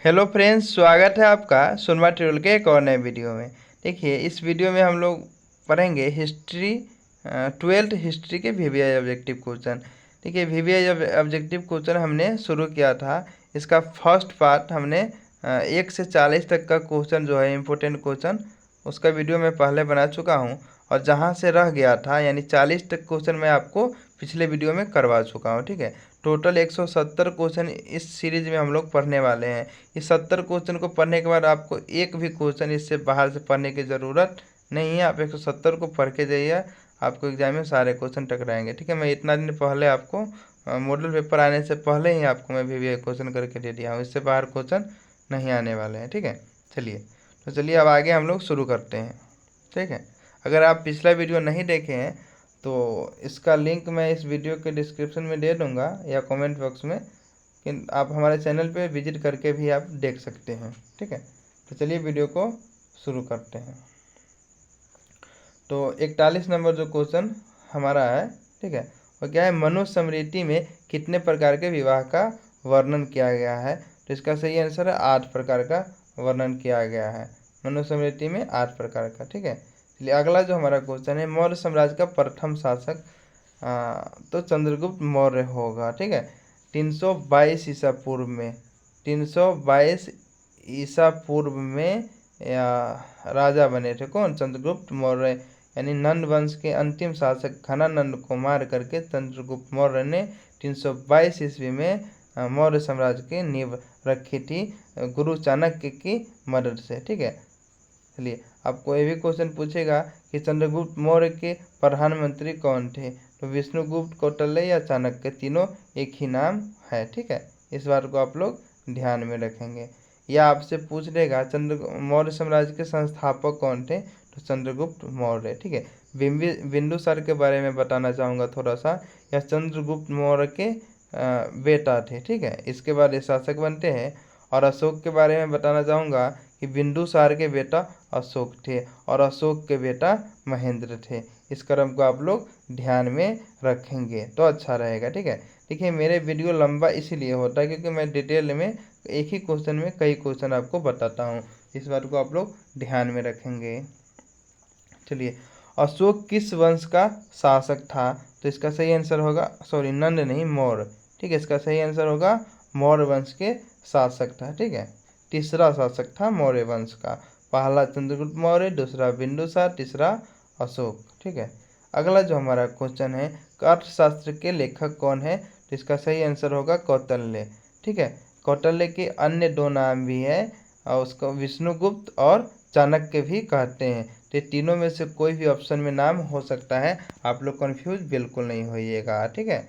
Hello friends, स्वागत है आपका सुरमा ट्यूटोरियल के एक और नए वीडियो में। देखिए, इस वीडियो में हम लोग पढ़ेंगे हिस्ट्री, 12th हिस्ट्री के वीवीआई ऑब्जेक्टिव क्वेश्चन। देखिए, वीवीआई ऑब्जेक्टिव क्वेश्चन हमने शुरू किया था। इसका फर्स्ट पार्ट हमने 1 से 40 तक का क्वेश्चन जो है इम्पोर्टेंट क्वेश्चन, उसका वीडियो मैं पहले बना चुका हूँ। और जहाँ से रह गया था यानी 40 तक क्वेश्चन मैं आपको पिछले वीडियो में करवा चुका हूँ। ठीक है, टोटल 170 क्वेश्चन इस सीरीज में हम लोग पढ़ने वाले हैं। इस 70 क्वेश्चन को पढ़ने के बाद आपको एक भी क्वेश्चन इससे बाहर से पढ़ने की ज़रूरत नहीं है। आप 170 को पढ़ के जाइए, आपको एग्जाम में सारे क्वेश्चन टकराएंगे। ठीक है, मैं इतना दिन पहले आपको मॉडल पेपर आने से पहले ही आपको मैं वीवीआई क्वेश्चन करके दे दिया हूँ। इससे बाहर क्वेश्चन नहीं आने वाले हैं। ठीक है, चलिए अब आगे हम लोग शुरू करते हैं। ठीक है, अगर आप पिछला वीडियो नहीं देखे हैं तो इसका लिंक मैं इस वीडियो के डिस्क्रिप्शन में दे दूंगा या कमेंट बॉक्स में, कि आप हमारे चैनल पे विजिट करके भी आप देख सकते हैं। ठीक है, तो चलिए वीडियो को शुरू करते हैं। तो 41 नंबर जो क्वेश्चन हमारा है, ठीक है, वो क्या है, मनुस्मृति में कितने प्रकार के विवाह का वर्णन किया गया है? तो इसका सही आंसर है 8 प्रकार का वर्णन किया गया है मनुस्मृति में, 8 प्रकार का। ठीक है, चलिए अगला जो हमारा क्वेश्चन है, मौर्य साम्राज्य का प्रथम शासक तो चंद्रगुप्त मौर्य होगा। ठीक है, 322 ईसा पूर्व में, 322 ईसा पूर्व में या राजा बने थे। कौन? चंद्रगुप्त मौर्य, यानी नंद वंश के अंतिम शासक घनानंद को मार करके चंद्रगुप्त मौर्य ने 322 ईस्वी में मौर्य साम्राज्य की नींव रखी थी गुरु चाणक्य की मदद से। ठीक है, चलिए आपको ये भी क्वेश्चन पूछेगा कि चंद्रगुप्त मौर्य के प्रधानमंत्री कौन थे? तो विष्णुगुप्त, कौटिल्य या चाणक्य, तीनों एक ही नाम है। ठीक है, इस बात को आप लोग ध्यान में रखेंगे। या आपसे पूछ लेगा मौर्य साम्राज्य के संस्थापक कौन थे? तो चंद्रगुप्त मौर्य। ठीक है, बिंदुसार के बारे में बताना चाहूँगा थोड़ा सा। यह चंद्रगुप्त मौर्य के बेटा थे। ठीक है, इसके बाद ये शासक बनते हैं। और अशोक के बारे में बताना चाहूँगा कि बिंदुसार के बेटा अशोक थे और अशोक के बेटा महेंद्र थे। इस क्रम को आप लोग ध्यान में रखेंगे तो अच्छा रहेगा। ठीक है, देखिए मेरे वीडियो लंबा इसीलिए होता है क्योंकि मैं डिटेल में एक ही क्वेश्चन में कई क्वेश्चन आपको बताता हूँ। इस बात को आप लोग ध्यान में रखेंगे। चलिए, अशोक किस वंश का शासक था? तो इसका सही आंसर होगा, सॉरी नंद नहीं, मौर्य। ठीक है, इसका सही आंसर होगा मौर्य वंश के शासक था। ठीक है, तीसरा शासक था मौर्य वंश का। पहला चंद्रगुप्त मौर्य, दूसरा बिंदुसार, तीसरा अशोक। ठीक है, अगला जो हमारा क्वेश्चन है, अर्थशास्त्र के लेखक कौन है? तो इसका सही आंसर होगा कौटिल्य। ठीक है, कौटिल्य के अन्य दो नाम भी है और उसको विष्णुगुप्त और चाणक्य भी कहते हैं। तो तीनों में से कोई भी ऑप्शन में नाम हो सकता है, आप लोग कंफ्यूज बिल्कुल नहीं होइएगा। ठीक है,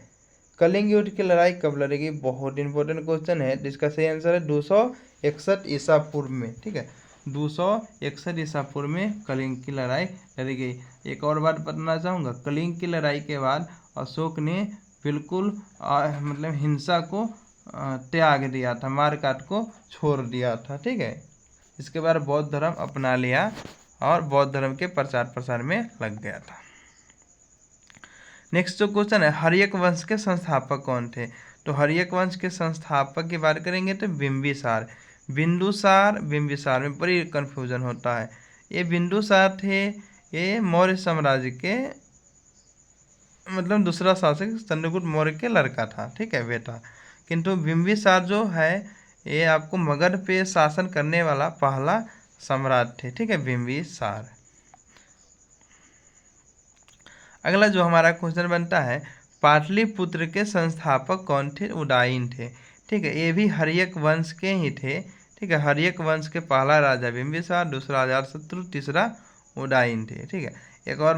कलिंग युद्ध की लड़ाई कब लड़ेगी? बहुत इंपॉर्टेंट क्वेश्चन है, जिसका सही आंसर है 261 ईसा पूर्व में। ठीक है, 261 ईसा पूर्व में कलिंग की लड़ाई लड़ी गई। एक और बात बताना चाहूँगा, कलिंग की लड़ाई के बाद अशोक ने बिल्कुल मतलब हिंसा को त्याग दिया था, मार काट को छोड़ दिया था। ठीक है, इसके बाद बौद्ध धर्म अपना लिया और बौद्ध धर्म के प्रचार प्रसार में लग गया था। नेक्स्ट जो क्वेश्चन है, हर्यक वंश के संस्थापक कौन थे? तो हर्यक वंश के संस्थापक की बात करेंगे तो बिंबिसार। बिंबिसार में बड़ी कन्फ्यूजन होता है। ये बिंदुसार थे, ये मौर्य साम्राज्य के मतलब दूसरा शासक चंद्रगुप्त मौर्य के लड़का था। ठीक है, बेटा। किंतु बिंबिसार जो है ये आपको मगध पे शासन करने वाला पहला सम्राट थे। ठीक है, बिंबिसार। अगला जो हमारा क्वेश्चन बनता है, पाटलिपुत्र के संस्थापक कौन थे? उदयन थे। ठीक है, ये भी हर्यक वंश के ही थे। ठीक है, हर्यक वंश के पहला राजा बिंबिसार, दूसरा अजातशत्रु, तीसरा उदयन थे। ठीक है, एक और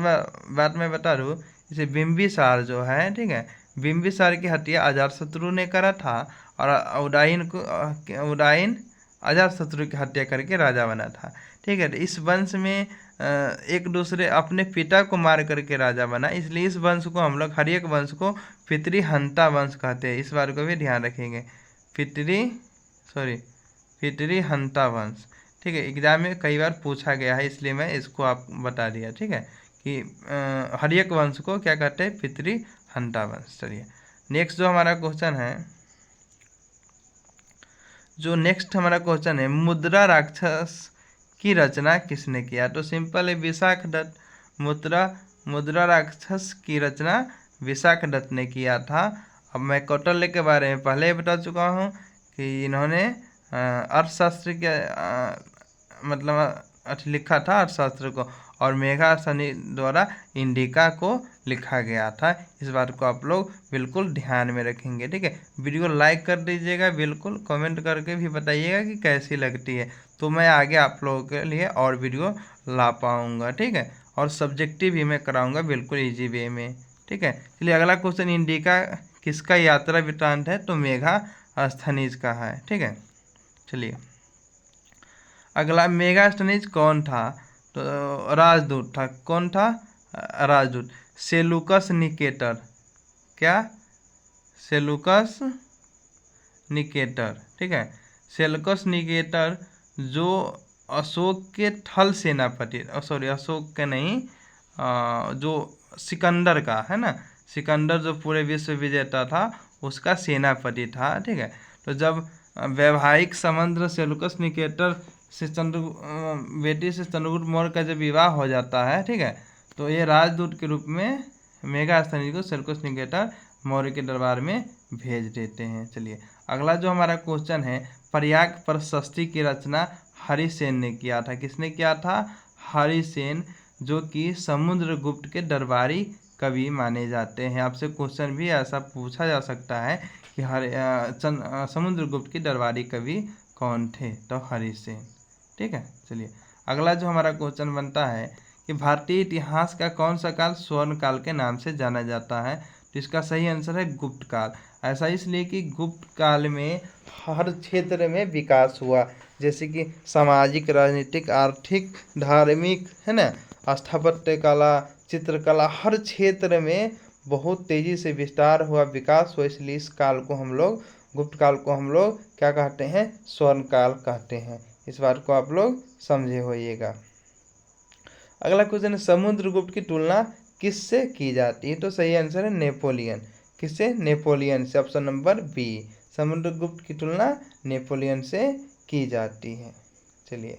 बात मैं बता दूँ, जैसे बिंबिसार जो है, ठीक है, बिंबिसार की हत्या अजातशत्रु ने करा था और उदयन अजातशत्रु की हत्या करके राजा बना था। ठीक है, तो इस वंश में एक दूसरे अपने पिता को मार करके राजा बना, इसलिए इस वंश को हम लोग हर्यक वंश को पितृहंता वंश कहते हैं। इस बार को भी ध्यान रखेंगे, पितृहंता वंश। ठीक है, एग्जाम में कई बार पूछा गया है, इसलिए मैं इसको आप बता दिया। ठीक है, कि हर्यक वंश को क्या कहते हैं? पितृहंता वंश। चलिए नेक्स्ट जो हमारा क्वेश्चन है, जो नेक्स्ट हमारा क्वेश्चन है, मुद्रा राक्षस की रचना किसने किया? तो सिंपल है, विशाख दत्त। मुद्रा मुद्रा राक्षस की रचना विशाख दत्त ने किया था। अब मैं कौटिल्य के बारे में पहले ही बता चुका हूँ कि इन्होंने अर्थशास्त्र के मतलब लिखा था अर्थशास्त्र को, और मेधास्तनी द्वारा इंडिका को लिखा गया था। इस बात को आप लोग बिल्कुल ध्यान में रखेंगे, ठीक है। वीडियो लाइक कर दीजिएगा, बिल्कुल कमेंट करके भी बताइएगा कि कैसी लगती है, तो मैं आगे आप लोगों के लिए और वीडियो ला पाऊँगा, ठीक है। और सब्जेक्टिव भी मैं कराऊँगा बिल्कुल ईजी वे में, ठीक है। चलिए अगला क्वेश्चन, इंडिका किसका यात्रा वृत्तांत है? तो मेगास्थनीज का है, ठीक है। चलिए अगला, मेगास्थनीज कौन था? तो राजदूत था। कौन था? राजदूत। सेलूकस निकेटर, क्या? सेलूकस निकेटर, ठीक है। सेलूकस निकेटर जो अशोक के थल सेनापति, सॉरी अशोक के नहीं, जो सिकंदर का है ना, सिकंदर जो पूरे विश्व विजेता था उसका सेनापति था, ठीक है। तो जब वैवाहिक संबंध सेलूकस निकेटर से बेटी से चंद्रगुप्त मौर्य का जब विवाह हो जाता है, ठीक है, तो ये राजदूत के रूप में मेगास्थनीज को सेलूकस निकेटर मौर्य के दरबार में भेज देते हैं। चलिए अगला जो हमारा क्वेश्चन है, प्रयाग प्रशस्ति की रचना हरिसेन ने किया था। किसने किया था? हरिसेन, जो कि समुद्रगुप्त के दरबारी कवि माने जाते हैं। आपसे क्वेश्चन भी ऐसा पूछा जा सकता है कि समुद्रगुप्त के दरबारी कवि कौन थे? तो हरिसेन, ठीक है। चलिए अगला जो हमारा क्वेश्चन बनता है कि भारतीय इतिहास का कौन सा काल स्वर्ण काल के नाम से जाना जाता है? तो इसका सही आंसर है गुप्त काल। ऐसा इसलिए कि गुप्त काल में हर क्षेत्र में विकास हुआ, जैसे कि सामाजिक, राजनीतिक, आर्थिक, धार्मिक, है ना, स्थापत्य कला, चित्रकला, हर क्षेत्र में बहुत तेज़ी से विस्तार हुआ, विकास हुआ। इसलिए इस काल को हम लोग, गुप्त काल को हम लोग क्या कहते हैं? स्वर्ण काल कहते हैं। इस बात को आप लोग समझे होइएगा। अगला क्वेश्चन है, समुद्रगुप्त की तुलना किससे की जाती है? तो सही आंसर है नेपोलियन। किससे? नेपोलियन से। ऑप्शन नंबर बी, समुद्रगुप्त की तुलना नेपोलियन से की जाती है। चलिए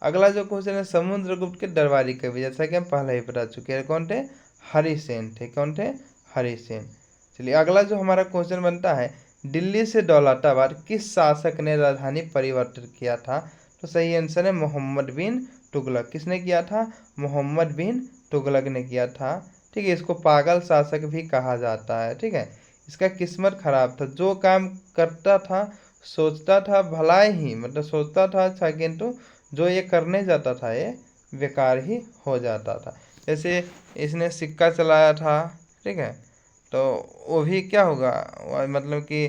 अगला जो क्वेश्चन है, समुद्रगुप्त के दरबारी कवि, जैसा कि हम पहले ही बता चुके हैं, कौन थे? हरिसेन थे। कौन थे? हरिसेन। चलिए अगला जो हमारा क्वेश्चन बनता है, दिल्ली से दौलताबाद किस शासक ने राजधानी परिवर्तित किया था? तो सही आंसर है मोहम्मद बिन तुगलक। किसने किया था? मोहम्मद बिन तुगलक ने किया था, ठीक है। इसको पागल शासक भी कहा जाता है, ठीक है। इसका किस्मत खराब था, जो काम करता था सोचता था भला ही, मतलब सोचता था अच्छा, किंतु जो ये करने जाता था ये बेकार ही हो जाता था। जैसे इसने सिक्का चलाया था, ठीक है, तो वो भी क्या होगा, मतलब कि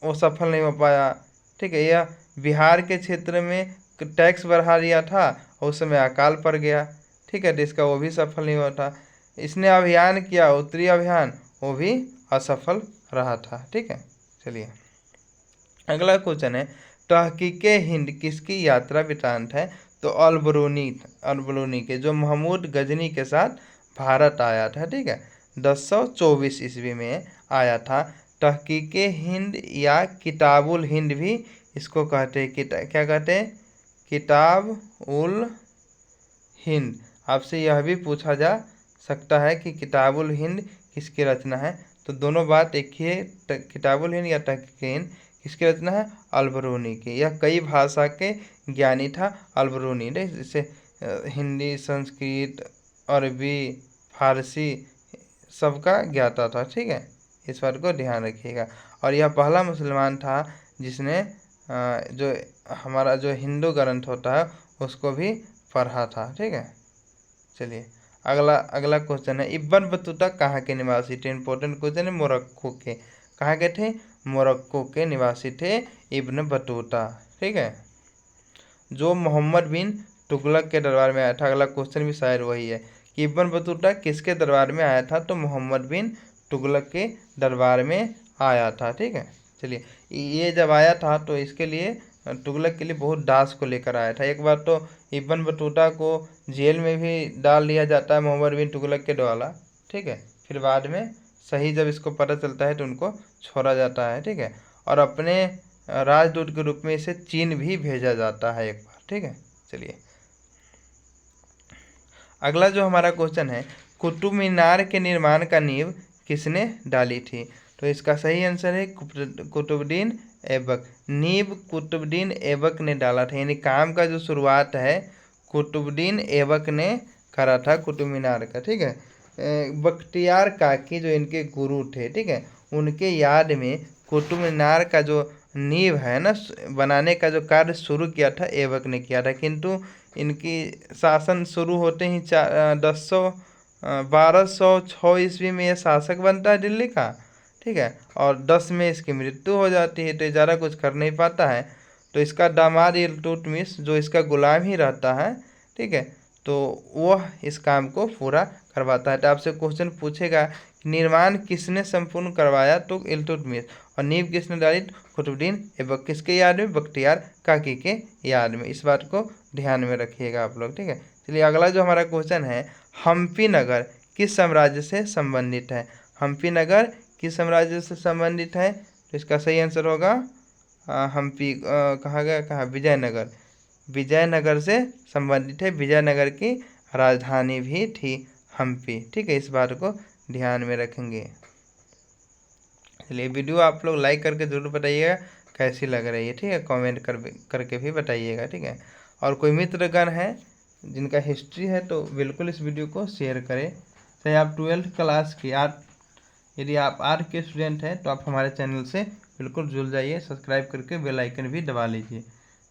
वो सफल नहीं हो पाया, ठीक है। यह बिहार के क्षेत्र में टैक्स बढ़ा दिया था और उस समय अकाल पड़ गया, ठीक है, तो इसका वो भी सफल नहीं हुआ था। इसने अभियान किया, उत्तरी अभियान, वो भी असफल रहा था, ठीक है। चलिए अगला क्वेश्चन है, तहकीके हिंद किसकी यात्रा वृत्तांत है? तो अलबरूनी के, जो महमूद गजनी के साथ भारत आया था, ठीक है, 1024 ईस्वी में आया था। तहकीके हिंद या किताबुल हिंद भी इसको कहते हैं, क्या कहते हैं? किताब उल हिंद। आपसे यह भी पूछा जा सकता है कि किताबुल हिंद किसकी रचना है? तो दोनों बात एक ही है, किताबुल हिंद या तहकीके हिंद किसकी रचना है? अलबरूनी की। यह कई भाषा के ज्ञानी था अलबरूनी, जैसे हिंदी, संस्कृत, अरबी, फारसी सबका ज्ञाता था, ठीक है। इस बात को ध्यान रखिएगा। और यह पहला मुसलमान था जिसने जो हमारा जो हिंदू ग्रंथ होता है उसको भी पढ़ा था, ठीक है। चलिए अगला क्वेश्चन है, इब्न बतूता कहाँ के निवासी थे? इंपॉर्टेंट क्वेश्चन है, मोरक्को के। कहाँ के थे? मोरक्को के निवासी थे इब्न बतूता, ठीक है, जो मोहम्मद बिन तुगलक के दरबार में आया था। अगला क्वेश्चन भी शायद वही है कि इब्न बतूता किसके दरबार में आया था? तो मोहम्मद बिन तुगलक के दरबार में आया था, ठीक है। चलिए ये जब आया था तो इसके लिए, तुगलक के लिए बहुत दास को लेकर आया था। एक बार तो इब्न बतूता को जेल में भी डाल दिया जाता है मोहम्मद बिन तुगलक के द्वारा, ठीक है। फिर बाद में सही जब इसको पता चलता है तो उनको छोड़ा जाता है, ठीक है। और अपने राजदूत के रूप में इसे चीन भी भेजा जाता है एक बार। ठीक है, चलिए अगला जो हमारा क्वेश्चन है, कुतुब मीनार के निर्माण का नींव किसने डाली थी? तो इसका सही आंसर है कुतुबुद्दीन ऐबक। नींव कुतुबुद्दीन ऐबक ने डाला था, यानी काम का जो शुरुआत है कुतुबुद्दीन ऐबक ने करा था कुतुब मीनार का। ठीक है, बख्तियार काकी जो इनके गुरु थे, ठीक है, उनके याद में कुतुब मीनार का जो नींव है ना बनाने का जो कार्य शुरू किया था ऐबक ने किया था, किंतु इनकी शासन शुरू होते ही 1206 ईस्वी में यह शासक बनता है दिल्ली का। ठीक है, और 10 में इसकी मृत्यु हो जाती है, तो ज़्यादा कुछ कर नहीं पाता है। तो इसका दामाद इल्तुतमिश जो इसका गुलाम ही रहता है, ठीक है, तो वह इस काम को पूरा करवाता है। तो आपसे क्वेश्चन पूछेगा निर्माण किसने संपूर्ण करवाया? तो इल्तुतमिश। और नींव किसने डाली? कुतुबुद्दीन ऐबक। किसके याद में? बख्तियार काकी के याद में। इस बात को ध्यान में रखिएगा आप लोग। ठीक है, चलिए अगला जो हमारा क्वेश्चन है, हम्पी नगर किस साम्राज्य से संबंधित है? हम्पी नगर किस साम्राज्य से संबंधित है? तो इसका सही आंसर होगा हम्पी कहाँ गया, कहाँ, विजयनगर। विजयनगर से संबंधित है। विजयनगर की राजधानी भी थी हम्पी। ठीक है, इस बात को ध्यान में रखेंगे। चलिए वीडियो आप लोग लाइक करके ज़रूर बताइएगा कैसी लग रही है। ठीक है, कमेंट करके भी बताइएगा। ठीक है, और कोई मित्रगण है जिनका हिस्ट्री है तो बिल्कुल इस वीडियो को शेयर करें। चाहे आप 12th क्लास की यदि आप आर्ट के स्टूडेंट हैं तो आप हमारे चैनल से बिल्कुल जुड़ जाइए, सब्सक्राइब करके बेल आइकन भी दबा लीजिए।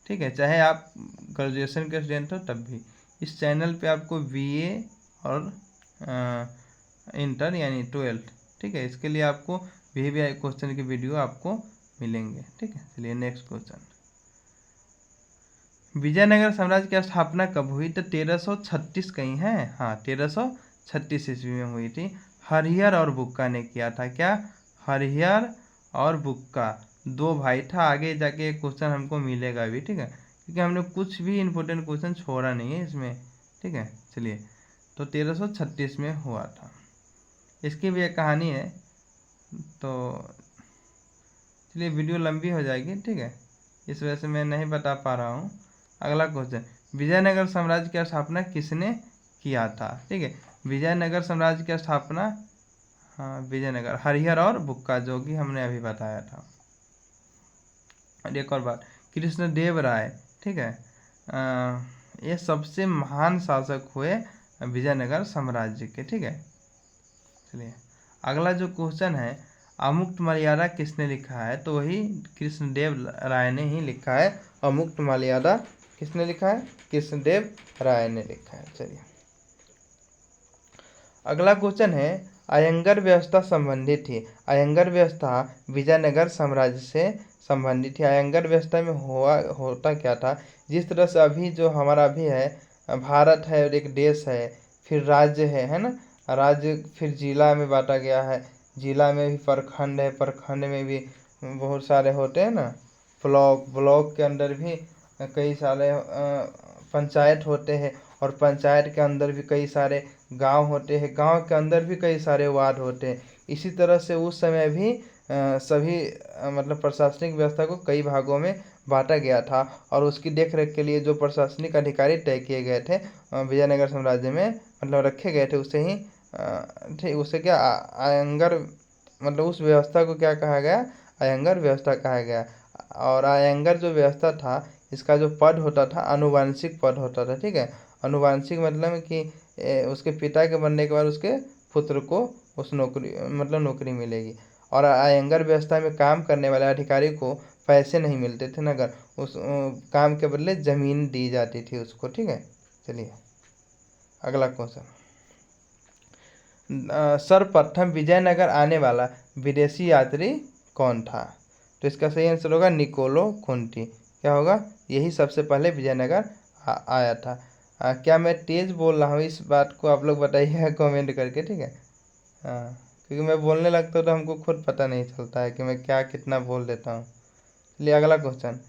ठीक है, चाहे आप ग्रेजुएशन के स्टूडेंट हो तब भी इस चैनल पे आपको बीए और इंटर यानी 12th, ठीक है, इसके लिए आपको वीवीआई क्वेश्चन की वीडियो आपको मिलेंगे। ठीक है, चलिए नेक्स्ट क्वेश्चन, विजयनगर साम्राज्य की स्थापना कब हुई? तो 1336 कहीं है, हाँ 1336 ईस्वी में हुई थी। हरिहर और बुक्का ने किया था। क्या? हरिहर और बुक्का दो भाई था। आगे जाके क्वेश्चन हमको मिलेगा भी। ठीक है, क्योंकि हमने कुछ भी इंपॉर्टेंट क्वेश्चन छोड़ा नहीं है इसमें। ठीक है, चलिए तो 1336 में हुआ था। इसकी भी एक कहानी है, तो चलिए वीडियो लंबी हो जाएगी। ठीक है, इस वजह से मैं नहीं बता पा रहा हूँ। अगला क्वेश्चन, विजयनगर साम्राज्य की स्थापना किसने किया था? ठीक है, विजयनगर साम्राज्य की स्थापना, हाँ विजयनगर, हरिहर और बुक्का, जो कि हमने अभी बताया था। और एक और बात, कृष्णदेव राय, ठीक है, ये सबसे महान शासक हुए विजयनगर साम्राज्य के। ठीक है, चलिए अगला जो क्वेश्चन है, अमुक्त मर्यादा किसने लिखा है? तो वही कृष्णदेव राय ने ही लिखा है। अमुक्त मर्यादा किसने लिखा है? कृष्णदेव राय ने लिखा है। चलिए अगला क्वेश्चन है, अयंगर व्यवस्था संबंधित थी। अयंगर व्यवस्था विजयनगर साम्राज्य से संबंधित थी। अयंगर व्यवस्था में होता क्या था? जिस तरह से अभी जो हमारा अभी है भारत है और एक देश है, फिर राज्य है ना, राज्य फिर जिला में बांटा गया है, जिला में भी प्रखंड है, प्रखंड में भी बहुत सारे होते हैं ना, ब्लॉक, ब्लॉक के अंदर भी कई सारे पंचायत होते हैं, और पंचायत के अंदर भी कई सारे गांव होते हैं, गांव के अंदर भी कई सारे वार्ड होते हैं। इसी तरह से उस समय भी सभी मतलब प्रशासनिक व्यवस्था को कई भागों में बांटा गया था, और उसकी देखरेख के लिए जो प्रशासनिक अधिकारी तय किए गए थे विजयनगर साम्राज्य में, मतलब रखे गए थे, उसे ही ठीक उसे क्या अयंगर, मतलब उस व्यवस्था को क्या कहा गया? अयंगर व्यवस्था कहा गया। और अयंगर जो व्यवस्था था, इसका जो पद होता था अनुवांशिक पद होता था। ठीक है, अनुवांशिक मतलब कि उसके पिता के बनने के बाद उसके पुत्र को उस नौकरी मतलब नौकरी मिलेगी। और अयंगर व्यवस्था में काम करने वाले अधिकारी को पैसे नहीं मिलते थे नगर, उस काम के बदले जमीन दी जाती थी उसको। ठीक है, चलिए अगला क्वेश्चन, सर्वप्रथम विजयनगर आने वाला विदेशी यात्री कौन था? तो इसका सही आंसर होगा निकोलो कुंती। क्या होगा? यही सबसे पहले विजयनगर आया था। क्या मैं तेज बोल रहा हूँ? इस बात को आप लोग बताइएगा कमेंट करके। ठीक है, हाँ, क्योंकि मैं बोलने लगता हूँ तो हमको खुद पता नहीं चलता है कि मैं क्या कितना बोल देता हूँ। चलिए अगला क्वेश्चन,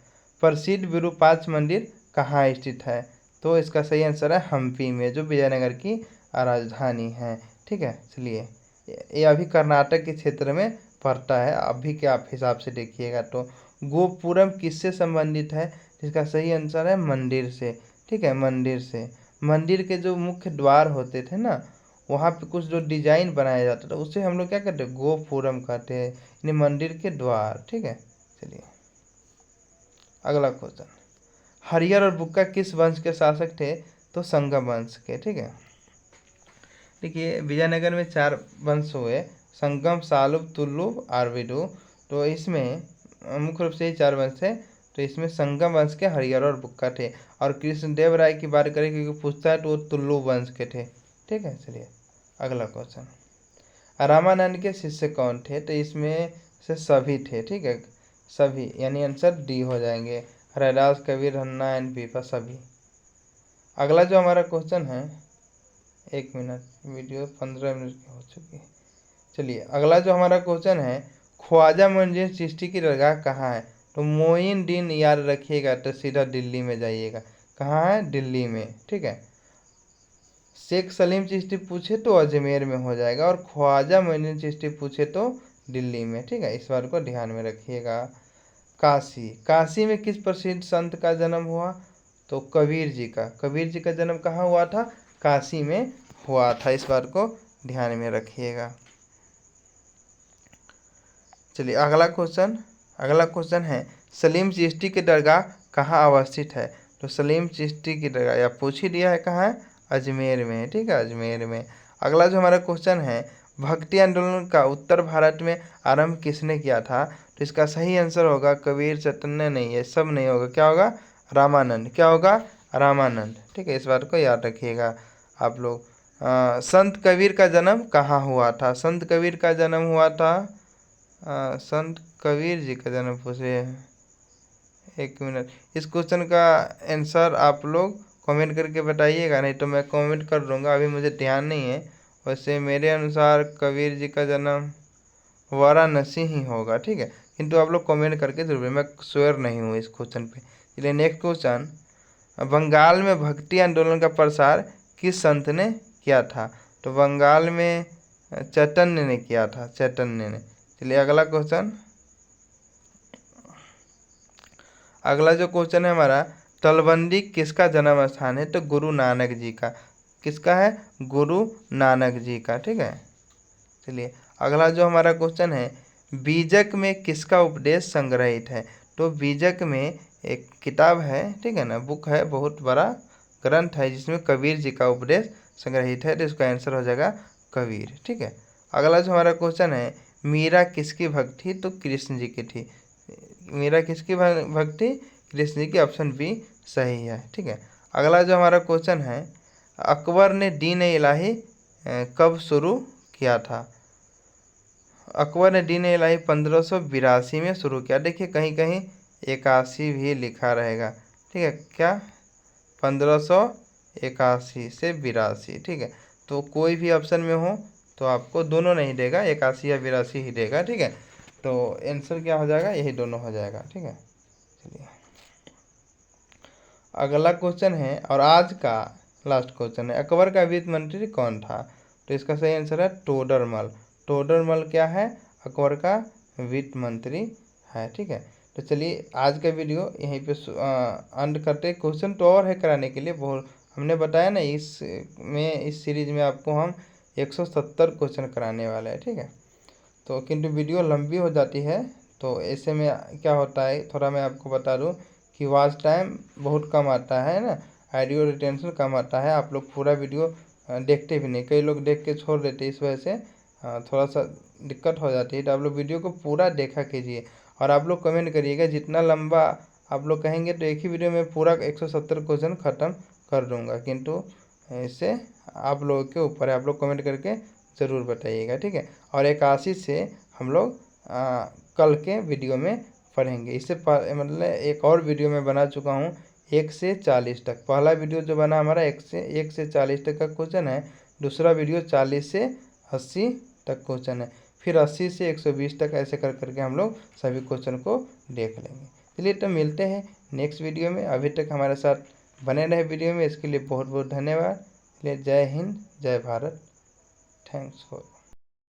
प्रसिद्ध विरूपाक्ष मंदिर कहाँ स्थित है? तो इसका सही आंसर है हम्पी में, जो विजयनगर की राजधानी है। ठीक है, चलिए ये अभी कर्नाटक के क्षेत्र में पड़ता है। अभी के आप हिसाब से देखिएगा तो गोपुरम किससे संबंधित है? इसका सही आंसर है मंदिर से। ठीक है, मंदिर से। मंदिर के जो मुख्य द्वार होते थे ना, वहाँ पे कुछ जो डिजाइन बनाया जाता था उसे हम लोग क्या कहते हैं? गोपुरम कहते हैं, यानी मंदिर के द्वार। ठीक है, चलिए अगला क्वेश्चन, हरियर और बुक्का किस वंश के शासक थे? तो संगम वंश के। ठीक है, देखिए विजयनगर में 4 वंश हुए, संगम, सालुब, तुलुब, आरविडु। तो इसमें मुख्य रूप से ही 4 वंश थे। तो इसमें संगम वंश के हरियर और बुक्का थे। और कृष्णदेव राय की बात करें क्योंकि पूछता है तो वो तुल्लु वंश के थे। ठीक है, चलिए अगला क्वेश्चन, रामानंद के शिष्य कौन थे? तो इसमें से सभी थे। ठीक है, सभी, यानी आंसर डी हो जाएंगे, रैदास, कबीर, रन्ना एंड पीपा, सभी। अगला जो हमारा क्वेश्चन है, 1 मिनट, वीडियो 15 मिनट की हो चुकी है। चलिए अगला जो हमारा क्वेश्चन है, ख्वाजा मोइनुद्दीन चिश्ती की दरगाह कहाँ है? तो मोइनुद्दीन याद रखिएगा तो सीधा दिल्ली में जाइएगा। कहाँ है? दिल्ली में। ठीक है, शेख सलीम चिश्ती पूछे तो अजमेर में हो जाएगा, और ख्वाजा मोइनुद्दीन चिश्ती पूछे तो दिल्ली में। ठीक है, इस बात को ध्यान में रखिएगा। काशी, काशी में किस प्रसिद्ध संत का जन्म हुआ? तो कबीर जी का। कबीर जी का जन्म कहाँ हुआ था? काशी में हुआ था, इस बात को ध्यान में रखिएगा। चलिए अगला क्वेश्चन है, सलीम चिश्ती की दरगाह कहाँ अवस्थित है? तो सलीम चिश्ती की दरगाह या पूछ ही दिया है, कहाँ है? अजमेर में। ठीक है, अजमेर में। अगला जो हमारा क्वेश्चन है, भक्ति आंदोलन का उत्तर भारत में आरंभ किसने किया था? तो इसका सही आंसर होगा कबीर, चैतन्य नहीं है, सब नहीं होगा, क्या होगा? रामानंद। क्या होगा? रामानंद। ठीक है, इस बात को याद रखिएगा आप लोग। संत कबीर का जन्म कहाँ हुआ था? संत कबीर का जन्म हुआ था, संत कबीर जी का जन्म पूछे। 1 मिनट, इस क्वेश्चन का आंसर आप लोग कमेंट करके बताइएगा, नहीं तो मैं कमेंट कर दूंगा, अभी मुझे ध्यान नहीं है। वैसे मेरे अनुसार कबीर जी का जन्म वाराणसी ही होगा। ठीक है, किंतु आप लोग कमेंट करके जरूर, मैं श्योर नहीं हूँ इस क्वेश्चन पे। चलिए नेक्स्ट क्वेश्चन, बंगाल में भक्ति आंदोलन का प्रसार किस संत ने किया था? तो बंगाल में चैतन्य ने किया था, चैतन्य ने। चलिए अगला जो क्वेश्चन है हमारा, तलवंडी किसका जन्म स्थान है? तो गुरु नानक जी का। किसका है? गुरु नानक जी का। ठीक है, चलिए अगला जो हमारा क्वेश्चन है, बीजक में किसका उपदेश संग्रहित है? तो बीजक में एक किताब है, ठीक है ना, बुक है, बहुत बड़ा ग्रंथ है जिसमें कबीर जी का उपदेश संग्रहित है, तो इसका आंसर हो जाएगा कबीर। ठीक है, अगला जो हमारा क्वेश्चन है, मीरा किसकी भक्त थी? तो कृष्ण जी की थी। मीरा किसकी भक्त थी? कृष्ण जी की, ऑप्शन बी सही है। ठीक है, अगला जो हमारा क्वेश्चन है, अकबर ने दीन इलाही कब शुरू किया था? अकबर ने दीन इलाही 1582 में शुरू किया। देखिए कहीं कहीं 81 भी लिखा रहेगा। ठीक है, क्या? 1581 से 82। ठीक है, तो कोई भी ऑप्शन में हो तो आपको दोनों नहीं देगा, 81 या 82 ही देगा। ठीक है, तो आंसर क्या हो जाएगा? यही दोनों हो जाएगा। ठीक है, चलिए अगला क्वेश्चन है और आज का लास्ट क्वेश्चन है, अकबर का वित्त मंत्री कौन था? तो इसका सही आंसर है टोडरमल। टोडरमल क्या है? अकबर का वित्त मंत्री है। ठीक है, तो चलिए आज का वीडियो यहीं पे अंत करते। क्वेश्चन तो और है कराने के लिए बहुत, हमने बताया ना इस सीरीज में आपको हम 170 क्वेश्चन कराने वाले हैं। ठीक है, तो किंतु वीडियो लंबी हो जाती है, तो ऐसे में क्या होता है, थोड़ा मैं आपको बता दूं कि वॉच टाइम बहुत कम आता है ना, ऑडियो रिटेंशन कम आता है, आप लोग पूरा वीडियो देखते भी नहीं, कई लोग देख के छोड़ देते, इस वजह से थोड़ा सा दिक्कत हो जाती है। तो आप लोग वीडियो को पूरा देखा कीजिए, और आप लोग कमेंट करिएगा, जितना लंबा आप लोग कहेंगे तो एक ही वीडियो में पूरा 170 क्वेश्चन ख़त्म कर दूंगा, किंतु इससे आप लोगों के ऊपर है, आप लोग कमेंट करके ज़रूर बताइएगा। ठीक है, और 81 से हम लोग कल के वीडियो में पढ़ेंगे। इससे मतलब एक और वीडियो मैं बना चुका हूँ 1 से 40 तक। पहला वीडियो जो बना हमारा 1 से 40 तक का क्वेश्चन है, दूसरा वीडियो 40 से 80 तक क्वेश्चन है, फिर 80 से 120 तक, ऐसे कर करके हम लोग सभी क्वेश्चन को देख लेंगे। चलिए तो मिलते हैं नेक्स्ट वीडियो में। अभी तक हमारे साथ बने रहे वीडियो में, इसके लिए बहुत बहुत धन्यवाद। चलिए, जय हिंद, जय भारत, थैंक्स फॉर